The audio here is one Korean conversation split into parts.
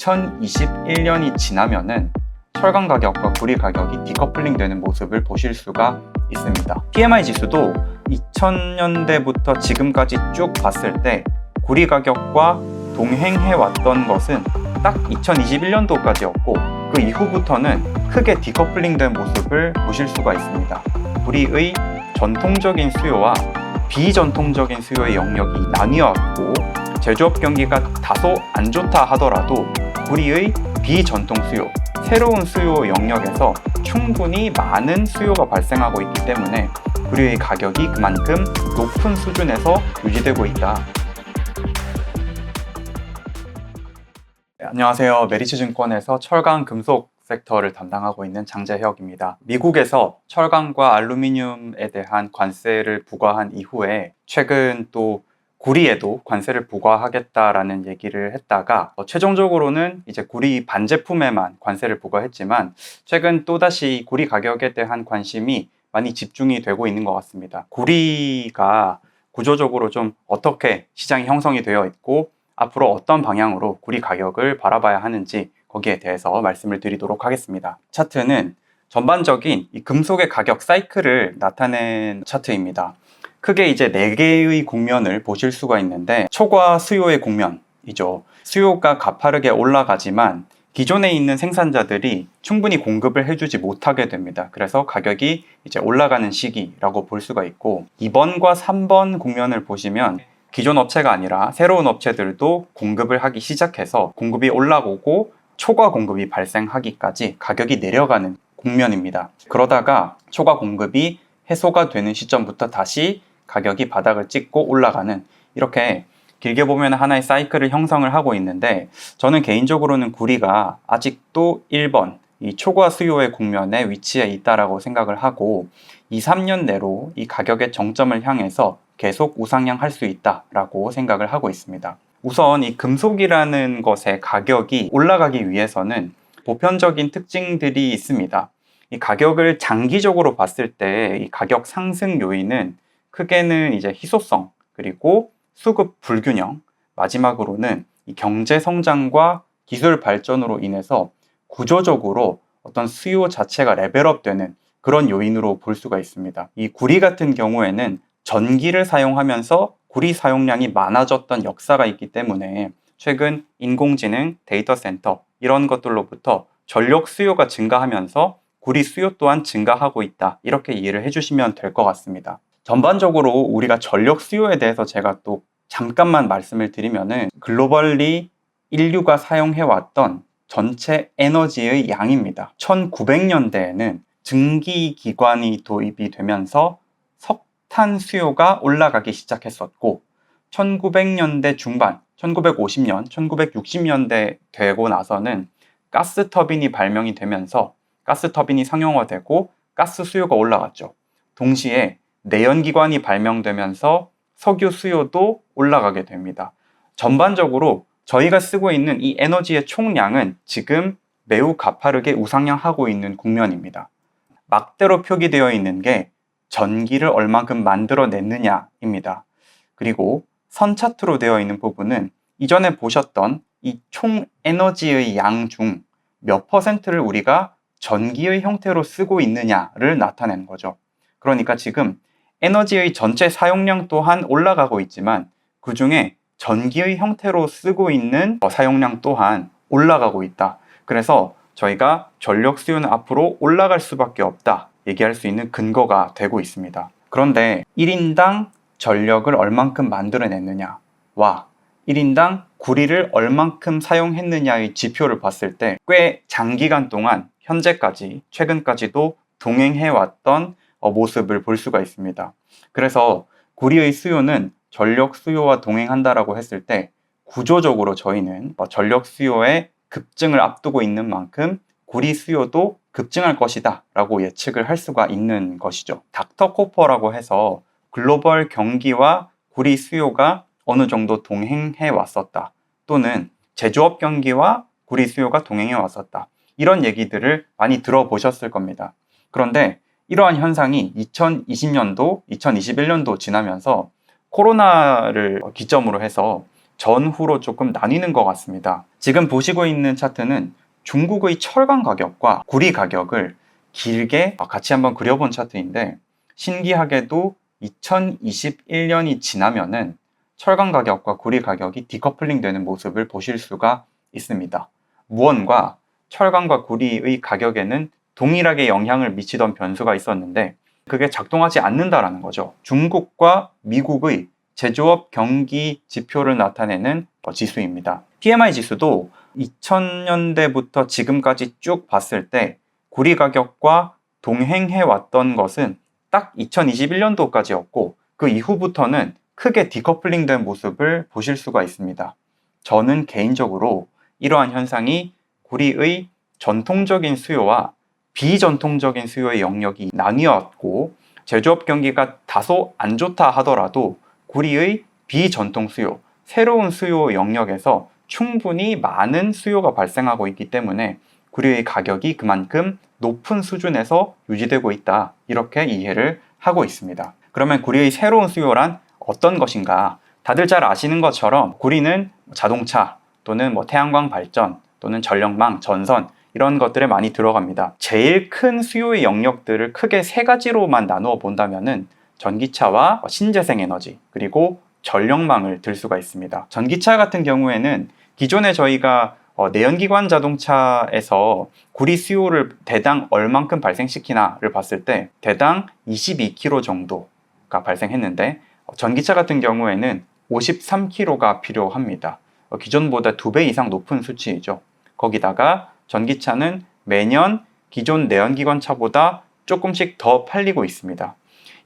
2021년이 지나면은 철강 가격과 구리 가격이 디커플링 되는 모습을 보실 수가 있습니다. PMI 지수도 2000년대부터 지금까지 쭉 봤을 때 구리 가격과 동행해 왔던 것은 딱 2021년도까지였고 그 이후부터는 크게 디커플링 된 모습을 보실 수가 있습니다. 구리의 전통적인 수요와 비전통적인 수요의 영역이 나뉘어왔고 제조업 경기가 다소 안 좋다 하더라도 구리의 비전통 수요, 새로운 수요 영역에서 충분히 많은 수요가 발생하고 있기 때문에 구리의 가격이 그만큼 높은 수준에서 유지되고 있다. 안녕하세요. 메리츠증권에서 철강 금속 섹터를 담당하고 있는 장재혁입니다. 미국에서 철강과 알루미늄에 대한 관세를 부과한 이후에 최근 또 구리에도 관세를 부과하겠다라는 얘기를 했다가 최종적으로는 이제 구리 반제품에만 관세를 부과했지만 최근 또다시 구리 가격에 대한 관심이 많이 집중이 되고 있는 것 같습니다. 구리가 구조적으로 좀 어떻게 시장이 형성이 되어 있고 앞으로 어떤 방향으로 구리 가격을 바라봐야 하는지 거기에 대해서 말씀을 드리도록 하겠습니다. 차트는 전반적인 이 금속의 가격 사이클을 나타낸 차트입니다. 크게 이제 4개의 국면을 보실 수가 있는데 초과 수요의 국면이죠. 수요가 가파르게 올라가지만 기존에 있는 생산자들이 충분히 공급을 해주지 못하게 됩니다. 그래서 가격이 이제 올라가는 시기라고 볼 수가 있고 2번과 3번 국면을 보시면 기존 업체가 아니라 새로운 업체들도 공급을 하기 시작해서 공급이 올라오고 초과 공급이 발생하기까지 가격이 내려가는 국면입니다. 그러다가 초과 공급이 해소가 되는 시점부터 다시 가격이 바닥을 찍고 올라가는 이렇게 길게 보면 하나의 사이클을 형성을 하고 있는데 저는 개인적으로는 구리가 아직도 1번 이 초과 수요의 국면에 위치해 있다라고 생각을 하고 2, 3년 내로 이 가격의 정점을 향해서 계속 우상향할 수 있다라고 생각을 하고 있습니다. 우선 이 금속이라는 것의 가격이 올라가기 위해서는 보편적인 특징들이 있습니다. 이 가격을 장기적으로 봤을 때 이 가격 상승 요인은 크게는 이제 희소성 그리고 수급 불균형 마지막으로는 이 경제 성장과 기술 발전으로 인해서 구조적으로 어떤 수요 자체가 레벨업 되는 그런 요인으로 볼 수가 있습니다. 이 구리 같은 경우에는 전기를 사용하면서 구리 사용량이 많아졌던 역사가 있기 때문에 최근 인공지능, 데이터 센터 이런 것들로부터 전력 수요가 증가하면서 구리 수요 또한 증가하고 있다. 이렇게 이해를 해주시면 될 것 같습니다. 전반적으로 우리가 전력 수요에 대해서 제가 또 잠깐만 말씀을 드리면은 글로벌리 인류가 사용해왔던 전체 에너지의 양입니다. 1900년대에는 증기기관이 도입이 되면서 석탄 수요가 올라가기 시작했었고 1900년대 중반, 1950년, 1960년대 되고 나서는 가스 터빈이 발명이 되면서 가스 터빈이 상용화되고 가스 수요가 올라갔죠. 동시에 내연기관이 발명되면서 석유 수요도 올라가게 됩니다. 전반적으로 저희가 쓰고 있는 이 에너지의 총량은 지금 매우 가파르게 우상향하고 있는 국면입니다. 막대로 표기되어 있는 게 전기를 얼만큼 만들어냈느냐입니다. 그리고 선 차트로 되어 있는 부분은 이전에 보셨던 이 총 에너지의 양 중 몇 퍼센트를 우리가 전기의 형태로 쓰고 있느냐를 나타내는 거죠. 그러니까 지금 에너지의 전체 사용량 또한 올라가고 있지만 그 중에 전기의 형태로 쓰고 있는 사용량 또한 올라가고 있다. 그래서 저희가 전력 수요는 앞으로 올라갈 수밖에 없다 얘기할 수 있는 근거가 되고 있습니다. 그런데 1인당 전력을 얼만큼 만들어냈느냐와 1인당 구리를 얼만큼 사용했느냐의 지표를 봤을 때 꽤 장기간 동안 현재까지 최근까지도 동행해왔던 모습을 볼 수가 있습니다. 그래서 구리의 수요는 전력 수요와 동행한다라고 했을 때 구조적으로 저희는 전력 수요의 급증을 앞두고 있는 만큼 구리 수요도 급증할 것이다 라고 예측을 할 수가 있는 것이죠. 닥터 코퍼라고 해서 글로벌 경기와 구리 수요가 어느 정도 동행해 왔었다 또는 제조업 경기와 구리 수요가 동행해 왔었다 이런 얘기들을 많이 들어보셨을 겁니다. 그런데 이러한 현상이 2020년도, 2021년도 지나면서 코로나를 기점으로 해서 전후로 조금 나뉘는 것 같습니다. 지금 보시고 있는 차트는 중국의 철강 가격과 구리 가격을 길게 같이 한번 그려본 차트인데, 신기하게도 2021년이 지나면은 철강 가격과 구리 가격이 디커플링 되는 모습을 보실 수가 있습니다. 무언가 철강과 구리의 가격에는 동일하게 영향을 미치던 변수가 있었는데 그게 작동하지 않는다라는 거죠. 중국과 미국의 제조업 경기 지표를 나타내는 지수입니다. PMI 지수도 2000년대부터 지금까지 쭉 봤을 때 구리 가격과 동행해 왔던 것은 딱 2021년도까지였고 그 이후부터는 크게 디커플링 된 모습을 보실 수가 있습니다. 저는 개인적으로 이러한 현상이 구리의 전통적인 수요와 비전통적인 수요의 영역이 나뉘었고, 제조업 경기가 다소 안 좋다 하더라도 구리의 비전통 수요, 새로운 수요 영역에서 충분히 많은 수요가 발생하고 있기 때문에 구리의 가격이 그만큼 높은 수준에서 유지되고 있다, 이렇게 이해를 하고 있습니다. 그러면 구리의 새로운 수요란 어떤 것인가? 다들 잘 아시는 것처럼 구리는 자동차 또는 태양광 발전 또는 전력망, 전선 이런 것들에 많이 들어갑니다. 제일 큰 수요의 영역들을 크게 세 가지로만 나누어 본다면은 전기차와 신재생에너지 그리고 전력망을 들 수가 있습니다. 전기차 같은 경우에는 기존에 저희가 내연기관 자동차에서 구리 수요를 대당 얼만큼 발생시키나를 봤을 때 대당 22kg 정도가 발생했는데, 전기차 같은 경우에는 53kg가 필요합니다. 기존보다 2배 이상 높은 수치이죠. 거기다가 전기차는 매년 기존 내연기관 차보다 조금씩 더 팔리고 있습니다.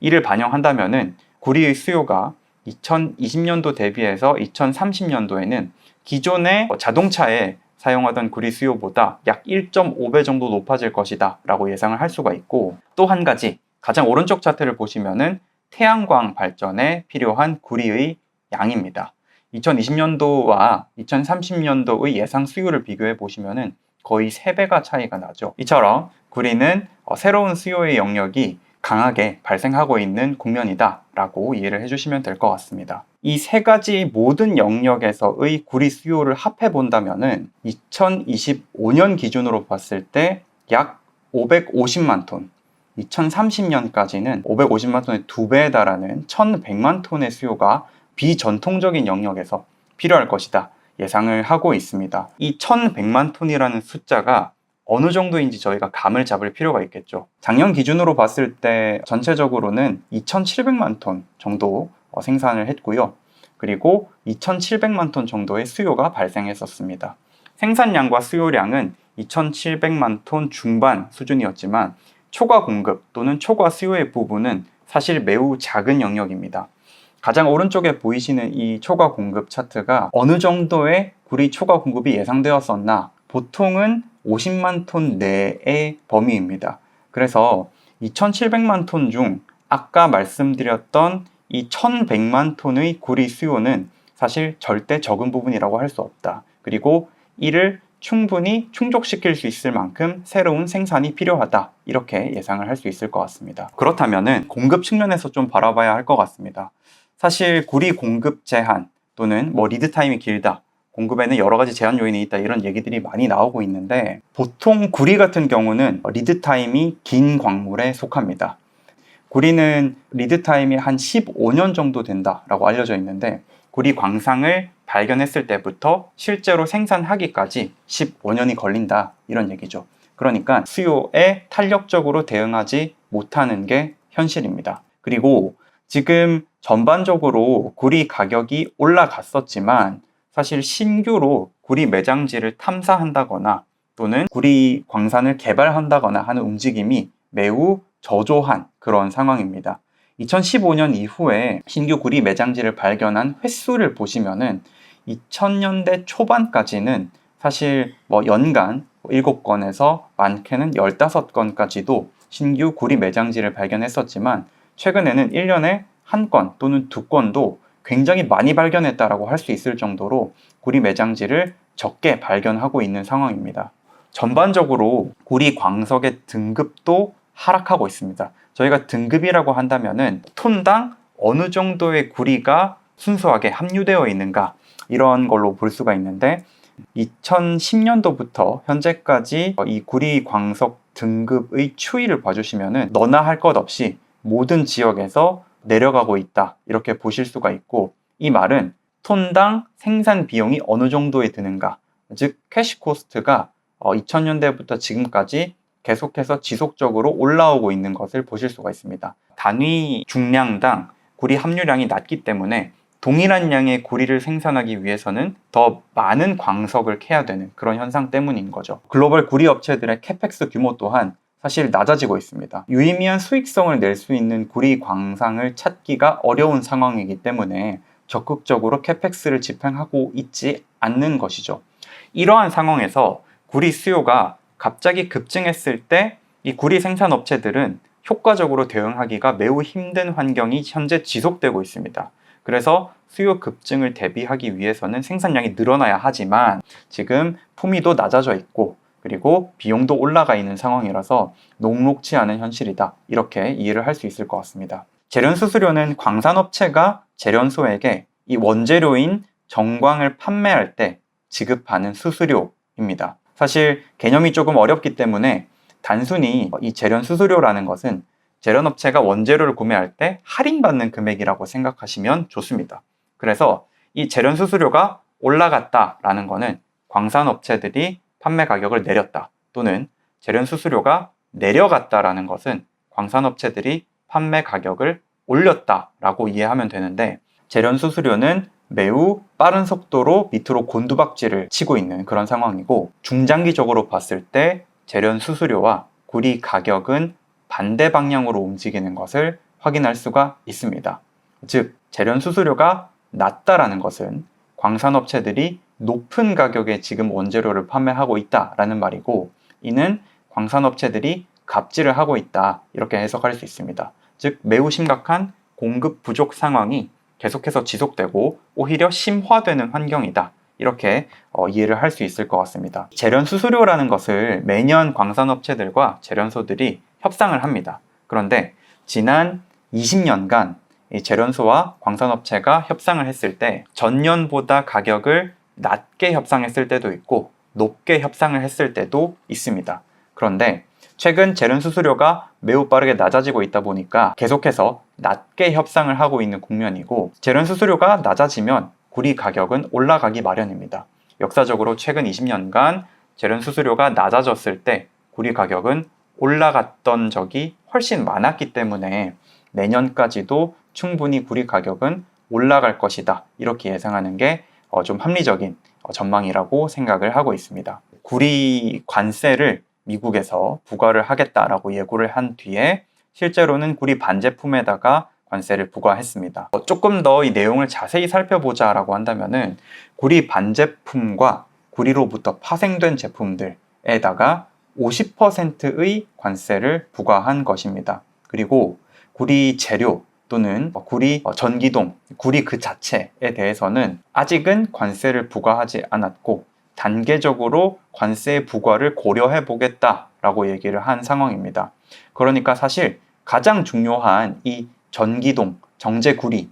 이를 반영한다면은 구리의 수요가 2020년도 대비해서 2030년도에는 기존의 자동차에 사용하던 구리 수요보다 약 1.5배 정도 높아질 것이다 라고 예상을 할 수가 있고, 또 한 가지 가장 오른쪽 차트를 보시면은 태양광 발전에 필요한 구리의 양입니다. 2020년도와 2030년도의 예상 수요를 비교해 보시면은 거의 3배가 차이가 나죠. 이처럼 구리는 새로운 수요의 영역이 강하게 발생하고 있는 국면이다 라고 이해를 해주시면 될 것 같습니다. 이 세 가지 모든 영역에서의 구리 수요를 합해 본다면은 2025년 기준으로 봤을 때 약 550만 톤, 2030년까지는 550만 톤의 2배에 달하는 1100만 톤의 수요가 비전통적인 영역에서 필요할 것이다 예상을 하고 있습니다. 이 1100만 톤이라는 숫자가 어느 정도인지 저희가 감을 잡을 필요가 있겠죠. 작년 기준으로 봤을 때 전체적으로는 2700만 톤 정도 생산을 했고요. 그리고 2700만 톤 정도의 수요가 발생했었습니다. 생산량과 수요량은 2700만 톤 중반 수준이었지만 초과 공급 또는 초과 수요의 부분은 사실 매우 작은 영역입니다. 가장 오른쪽에 보이시는 이 초과 공급 차트가 어느 정도의 구리 초과 공급이 예상되었었나, 보통은 50만 톤 내의 범위입니다. 그래서 2700만 톤 중 아까 말씀드렸던 이 1100만 톤의 구리 수요는 사실 절대 적은 부분이라고 할 수 없다. 그리고 이를 충분히 충족시킬 수 있을 만큼 새로운 생산이 필요하다, 이렇게 예상을 할 수 있을 것 같습니다. 그렇다면은 공급 측면에서 좀 바라봐야 할 것 같습니다. 사실 구리 공급 제한 또는 리드 타임이 길다, 공급에는 여러 가지 제한 요인이 있다, 이런 얘기들이 많이 나오고 있는데, 보통 구리 같은 경우는 리드 타임이 긴 광물에 속합니다. 구리는 리드 타임이 한 15년 정도 된다라고 알려져 있는데, 구리 광상을 발견했을 때부터 실제로 생산하기까지 15년이 걸린다, 이런 얘기죠. 그러니까 수요에 탄력적으로 대응하지 못하는 게 현실입니다. 그리고 지금 전반적으로 구리 가격이 올라갔었지만 사실 신규로 구리 매장지를 탐사한다거나 또는 구리 광산을 개발한다거나 하는 움직임이 매우 저조한 그런 상황입니다. 2015년 이후에 신규 구리 매장지를 발견한 횟수를 보시면은 2000년대 초반까지는 사실 연간 7건에서 많게는 15건까지도 신규 구리 매장지를 발견했었지만, 최근에는 1년에 1건 또는 2건도 굉장히 많이 발견했다라고 할 수 있을 정도로 구리 매장지를 적게 발견하고 있는 상황입니다. 전반적으로 구리 광석의 등급도 하락하고 있습니다. 저희가 등급이라고 한다면은 톤당 어느 정도의 구리가 순수하게 함유되어 있는가, 이런 걸로 볼 수가 있는데 2010년도부터 현재까지 이 구리 광석 등급의 추이를 봐주시면은 너나 할 것 없이 모든 지역에서 내려가고 있다, 이렇게 보실 수가 있고, 이 말은 톤당 생산 비용이 어느 정도에 드는가, 즉 캐시 코스트가 2000년대부터 지금까지 계속해서 지속적으로 올라오고 있는 것을 보실 수가 있습니다. 단위 중량당 구리 함유량이 낮기 때문에 동일한 양의 구리를 생산하기 위해서는 더 많은 광석을 캐야 되는 그런 현상 때문인 거죠. 글로벌 구리 업체들의 캐펙스 규모 또한 사실 낮아지고 있습니다. 유의미한 수익성을 낼 수 있는 구리 광상을 찾기가 어려운 상황이기 때문에 적극적으로 캐펙스를 집행하고 있지 않는 것이죠. 이러한 상황에서 구리 수요가 갑자기 급증했을 때 이 구리 생산 업체들은 효과적으로 대응하기가 매우 힘든 환경이 현재 지속되고 있습니다. 그래서 수요 급증을 대비하기 위해서는 생산량이 늘어나야 하지만 지금 품위도 낮아져 있고 그리고 비용도 올라가 있는 상황이라서 녹록지 않은 현실이다, 이렇게 이해를 할 수 있을 것 같습니다. 재련수수료는 광산업체가 재련소에게 이 원재료인 정광을 판매할 때 지급하는 수수료입니다. 사실 개념이 조금 어렵기 때문에 단순히 이 재련수수료라는 것은 재련업체가 원재료를 구매할 때 할인받는 금액이라고 생각하시면 좋습니다. 그래서 이 재련수수료가 올라갔다라는 것은 광산업체들이 판매 가격을 내렸다, 또는 재련수수료가 내려갔다라는 것은 광산업체들이 판매 가격을 올렸다라고 이해하면 되는데, 재련수수료는 매우 빠른 속도로 밑으로 곤두박질을 치고 있는 그런 상황이고, 중장기적으로 봤을 때 재련수수료와 구리 가격은 반대 방향으로 움직이는 것을 확인할 수가 있습니다. 즉, 재련수수료가 낮다라는 것은 광산업체들이 높은 가격에 지금 원재료를 판매하고 있다라는 말이고, 이는 광산업체들이 갑질을 하고 있다, 이렇게 해석할 수 있습니다. 즉, 매우 심각한 공급 부족 상황이 계속해서 지속되고 오히려 심화되는 환경이다, 이렇게 이해를 할 수 있을 것 같습니다. 재련수수료라는 것을 매년 광산업체들과 재련소들이 협상을 합니다. 그런데 지난 20년간 이 재련소와 광산업체가 협상을 했을 때 전년보다 가격을 낮게 협상했을 때도 있고 높게 협상을 했을 때도 있습니다. 그런데 최근 재련수수료가 매우 빠르게 낮아지고 있다 보니까 계속해서 낮게 협상을 하고 있는 국면이고, 재련수수료가 낮아지면 구리 가격은 올라가기 마련입니다. 역사적으로 최근 20년간 재련수수료가 낮아졌을 때 구리 가격은 올라갔던 적이 훨씬 많았기 때문에 내년까지도 충분히 구리 가격은 올라갈 것이다, 이렇게 예상하는 게 좀 합리적인 전망이라고 생각을 하고 있습니다. 구리 관세를 미국에서 부과를 하겠다라고 예고를 한 뒤에 실제로는 구리 반제품에다가 관세를 부과했습니다. 조금 더 이 내용을 자세히 살펴보자라고 한다면은 구리 반제품과 구리로부터 파생된 제품들에다가 50%의 관세를 부과한 것입니다. 그리고 구리 재료 또는 구리 전기동, 구리 그 자체에 대해서는 아직은 관세를 부과하지 않았고 단계적으로 관세 부과를 고려해 보겠다라고 얘기를 한 상황입니다. 그러니까 사실 가장 중요한 이 전기동, 정제구리에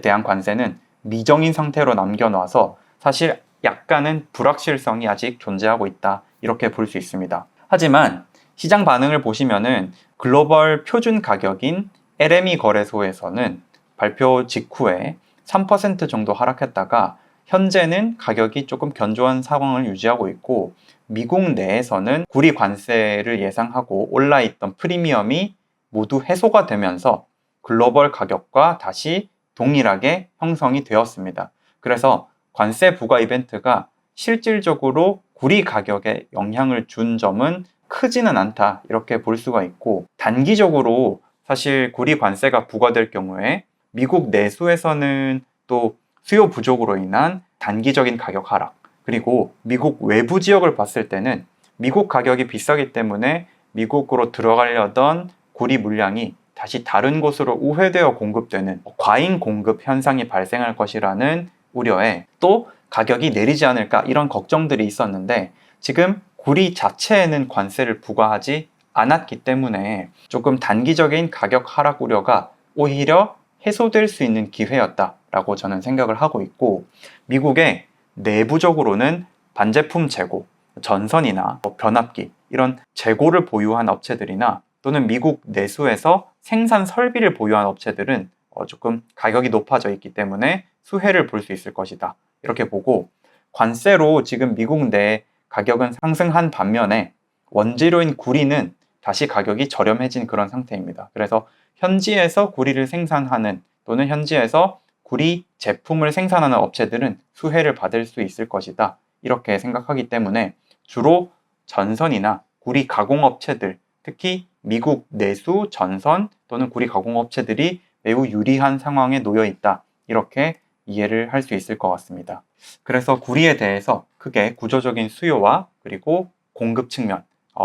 대한 관세는 미정인 상태로 남겨놔서 사실 약간은 불확실성이 아직 존재하고 있다, 이렇게 볼 수 있습니다. 하지만 시장 반응을 보시면은 글로벌 표준 가격인 LME 거래소에서는 발표 직후에 3% 정도 하락했다가 현재는 가격이 조금 견조한 상황을 유지하고 있고, 미국 내에서는 구리 관세를 예상하고 올라있던 프리미엄이 모두 해소가 되면서 글로벌 가격과 다시 동일하게 형성이 되었습니다. 그래서 관세 부과 이벤트가 실질적으로 구리 가격에 영향을 준 점은 크지는 않다, 이렇게 볼 수가 있고, 단기적으로 사실 구리 관세가 부과될 경우에 미국 내수에서는 또 수요 부족으로 인한 단기적인 가격 하락, 그리고 미국 외부 지역을 봤을 때는 미국 가격이 비싸기 때문에 미국으로 들어가려던 구리 물량이 다시 다른 곳으로 우회되어 공급되는 과잉 공급 현상이 발생할 것이라는 우려에 또 가격이 내리지 않을까, 이런 걱정들이 있었는데 지금 구리 자체에는 관세를 부과하지 않았기 때문에 조금 단기적인 가격 하락 우려가 오히려 해소될 수 있는 기회였다, 라고 저는 생각을 하고 있고, 미국의 내부적으로는 반제품 재고, 전선이나 변압기 이런 재고를 보유한 업체들이나 또는 미국 내수에서 생산 설비를 보유한 업체들은 조금 가격이 높아져 있기 때문에 수혜를 볼 수 있을 것이다, 이렇게 보고, 관세로 지금 미국 내 가격은 상승한 반면에 원재료인 구리는 다시 가격이 저렴해진 그런 상태입니다. 그래서 현지에서 구리를 생산하는 또는 현지에서 구리 제품을 생산하는 업체들은 수혜를 받을 수 있을 것이다, 이렇게 생각하기 때문에 주로 전선이나 구리 가공업체들, 특히 미국 내수 전선 또는 구리 가공업체들이 매우 유리한 상황에 놓여 있다, 이렇게 이해를 할 수 있을 것 같습니다. 그래서 구리에 대해서 크게 구조적인 수요와 그리고 공급 측면,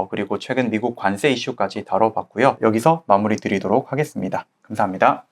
그리고 최근 미국 관세 이슈까지 다뤄봤고요. 여기서 마무리 드리도록 하겠습니다. 감사합니다.